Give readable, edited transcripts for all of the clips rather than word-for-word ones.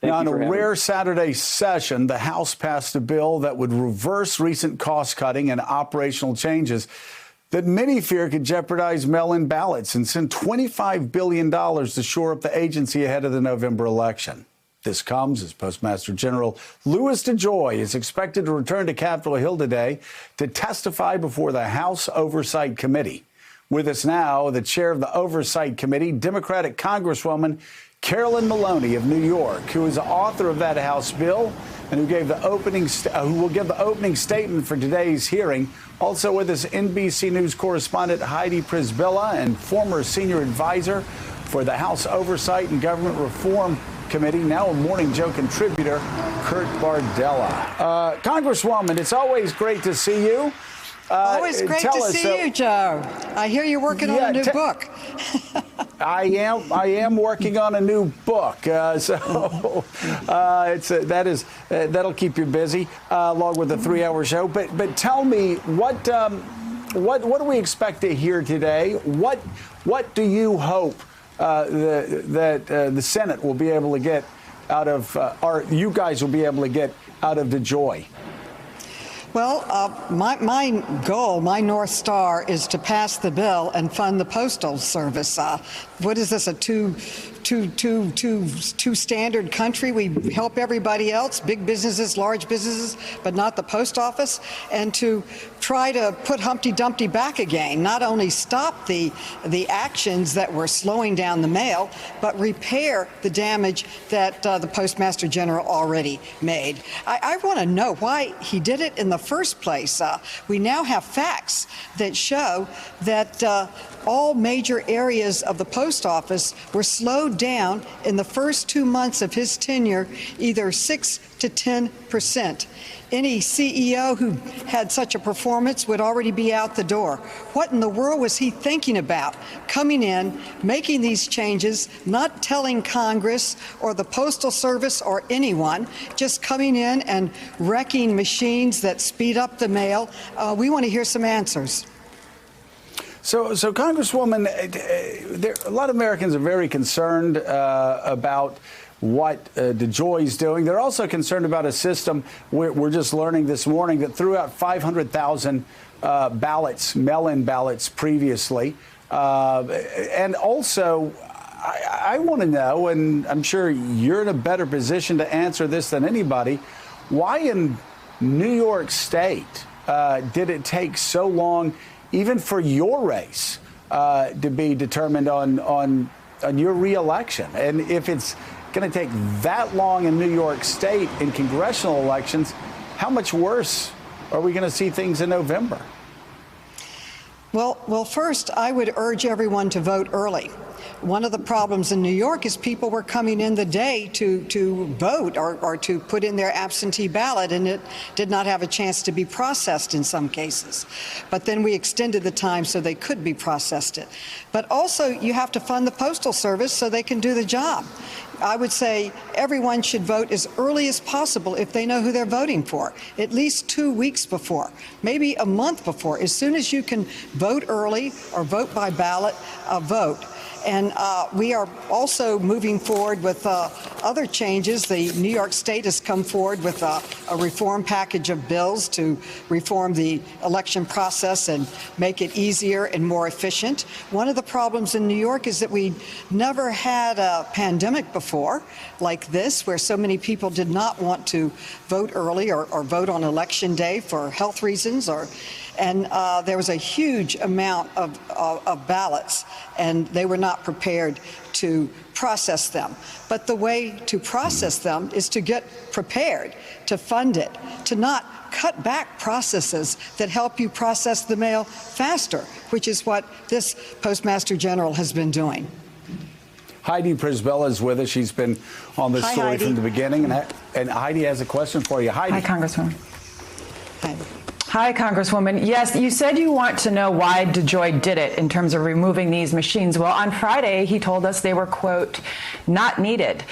Now, in you a for having rare me. Saturday session, the House passed a bill that would reverse recent cost-cutting and operational changes that many fear could jeopardize mail-in ballots and send $25 billion to shore up the agency ahead of the November election. This comes as Postmaster General Louis DeJoy is expected to return to Capitol Hill today to testify before the House Oversight Committee. With us now, the chair of the Oversight Committee, Democratic Congresswoman Carolyn Maloney of New York, who is the author of that House bill and who will give the opening statement for today's hearing. Also with us, NBC News correspondent Heidi Przybyla and former senior advisor for the House Oversight and Government Reform Committee, now a Morning Joe contributor, Kurt Bardella. Congresswoman, it's always great to see you. Always great to see you, Joe. I hear you're working on a new book. I am working on a new book, that'll keep you busy, along with the 3-hour show. But tell me, what do we expect to hear today? What do you hope that the Senate will be able to get out of, or you guys will be able to get out of DeJoy? Well, my goal, my North Star, is to pass the bill and fund the Postal Service. What is this, a two-standard country? We help everybody else, big businesses, large businesses, but not the post office, and to try to put Humpty Dumpty back again, not only stop the actions that were slowing down the mail, but repair the damage that the Postmaster General already made. I want to know why he did it in the first place. We now have facts that show that all major areas of the post office were slowed down in the first 2 months of his tenure, either 6 to 10%. Any CEO who had such a performance would already be out the door. What in the world was he thinking about? Coming in, making these changes, not telling Congress or the Postal Service or anyone, just coming in and wrecking machines that speed up the mail. We want to hear some answers. So Congresswoman, a lot of Americans are very concerned about what DeJoy's doing. They're also concerned about a system we're just learning this morning that threw out 500,000 ballots, mail-in ballots previously. And also, I want to know, and I'm sure you're in a better position to answer this than anybody, why in New York State did it take so long, even for your race, to be determined on your reelection? And if it's going to take that long in New York State in congressional elections, how much worse are we going to see things in November? Well, first, I would urge everyone to vote early. One of the problems in New York is people were coming in the day to vote or to put in their absentee ballot, and it did not have a chance to be processed in some cases. But then we extended the time so they could be processed it. But also, you have to fund the Postal Service so they can do the job. I would say everyone should vote as early as possible if they know who they're voting for, at least 2 weeks before, maybe a month before. As soon as you can vote early or vote by ballot, vote. And we are also moving forward with other changes. The New York State has come forward with a reform package of bills to reform the election process and make it easier and more efficient. One of the problems in New York is that we never had a pandemic before like this, where so many people did not want to vote early or vote on election day for health reasons, and there was a huge amount of ballots, and they were not prepared to process them. But the way to process them is to get prepared, to fund it, to not cut back processes that help you process the mail faster, which is what this Postmaster General has been doing. Heidi Przybyla is with us. She's been on this story Heidi. from the beginning. And Heidi has a question for you. Heidi. Hi, Congresswoman. Hi. Hi, Congresswoman. Yes, you said you want to know why DeJoy did it in terms of removing these machines. Well, on Friday, he told us they were, quote, not needed.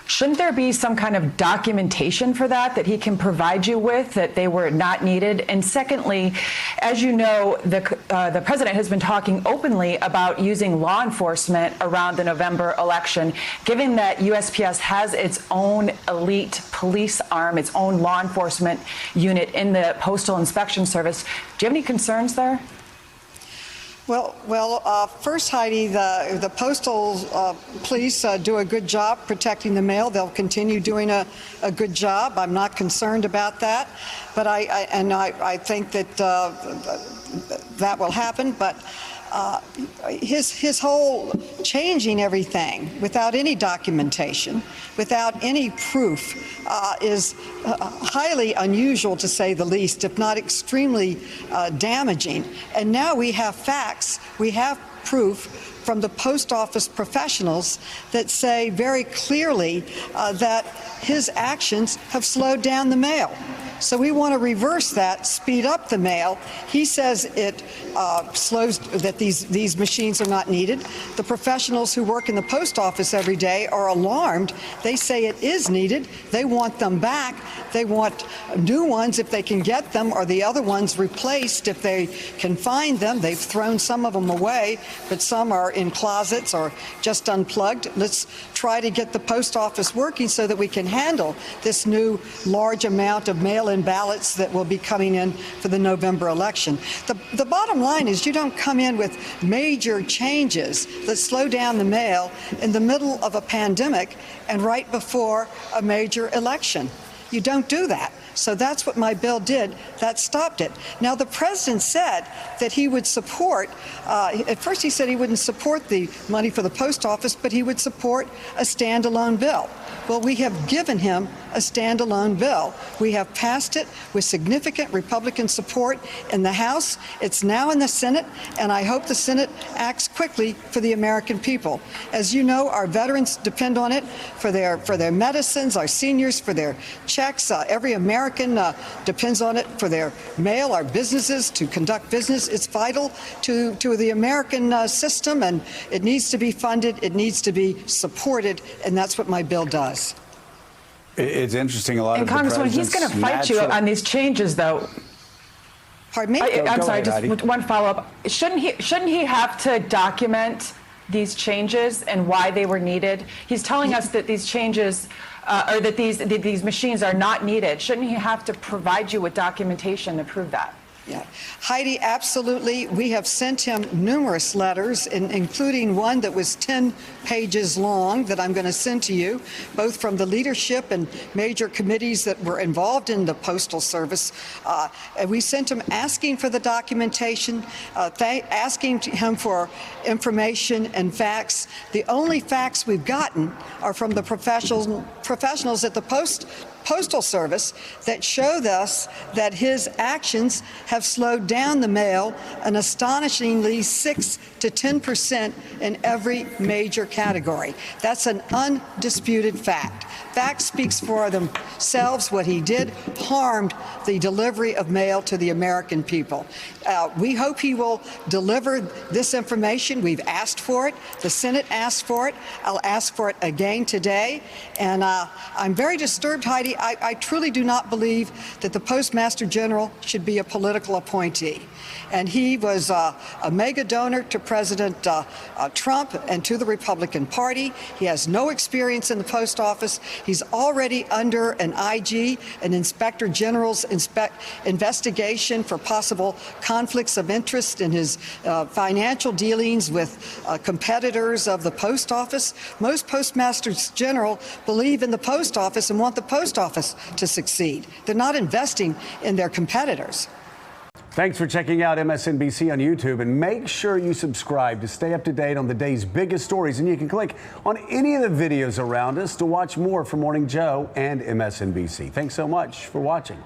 Shouldn't there be some kind of documentation for that he can provide you with, that they were not needed? And secondly, as you know, the president has been talking openly about using law enforcement around the November election. Given that USPS has its own elite police arm, its own law enforcement unit in the Postal Inspection Service, do you have any concerns there? Well, first, Heidi, the postal police do a good job protecting the mail. They'll continue doing a good job. I'm not concerned about that, but I think that that will happen. But his whole changing everything without any documentation, without any proof, is highly unusual, to say the least, if not extremely damaging. And now we have facts, we have proof from the post office professionals that say very clearly that his actions have slowed down the mail. So we want to reverse that, speed up the mail. He says it slows, that these machines are not needed. The professionals who work in the post office every day are alarmed. They say it is needed. They want them back. They want new ones if they can get them, or the other ones replaced if they can find them. They've thrown some of them away, but some are in closets or just unplugged. Let's try to get the post office working so that we can handle this new large amount of mail-in ballots that will be coming in for the November election. The bottom line is you don't come in with major changes that slow down the mail in the middle of a pandemic and right before a major election. You don't do that. So that's what my bill did. That stopped it. Now, the president said that he would support, at first he said he wouldn't support the money for the post office, but he would support a standalone bill. Well, we have given him a standalone bill. We have passed it with significant Republican support in the House. It's now in the Senate, and I hope the Senate acts quickly for the American people. As you know, our veterans depend on it for their medicines, our seniors for their checks. Every American depends on it for their mail, our businesses to conduct business. It's vital to the American system, and it needs to be funded. It needs to be supported, and that's what my bill does. It's interesting. A lot and of the Congresswoman, he's going to fight you on these changes, though. Pardon me? I'm sorry, ahead, just Heidi. one follow-up. Shouldn't he have to document these changes and why they were needed? He's telling us that these changes, or that these machines are not needed. Shouldn't he have to provide you with documentation to prove that? Yeah. Heidi, absolutely. We have sent him numerous letters, including one that was 10 pages long that I'm going to send to you, both from the leadership and major committees that were involved in the Postal Service. And we sent him asking for the documentation, asking him for information and facts. The only facts we've gotten are from the professionals at the Postal Service that showed us that his actions have slowed down the mail an astonishingly 6 to 10% in every major category. That's an undisputed fact. Fact speaks for themselves. What he did harmed the delivery of mail to the American people. We hope he will deliver this information. We've asked for it. The Senate asked for it. I'll ask for it again today. And I'm very disturbed, Heidi. I truly do not believe that the Postmaster General should be a political appointee. And he was a mega donor to President Trump and to the Republican Party. He has no experience in the post office. He's already under an IG, an Inspector General's investigation for possible conflicts of interest in his financial dealings with competitors of the post office. Most Postmasters General believe in the post office and want the post office to succeed. They're not investing in their competitors. Thanks for checking out MSNBC on YouTube, and make sure you subscribe to stay up to date on the day's biggest stories. And you can click on any of the videos around us to watch more from Morning Joe and MSNBC. Thanks so much for watching.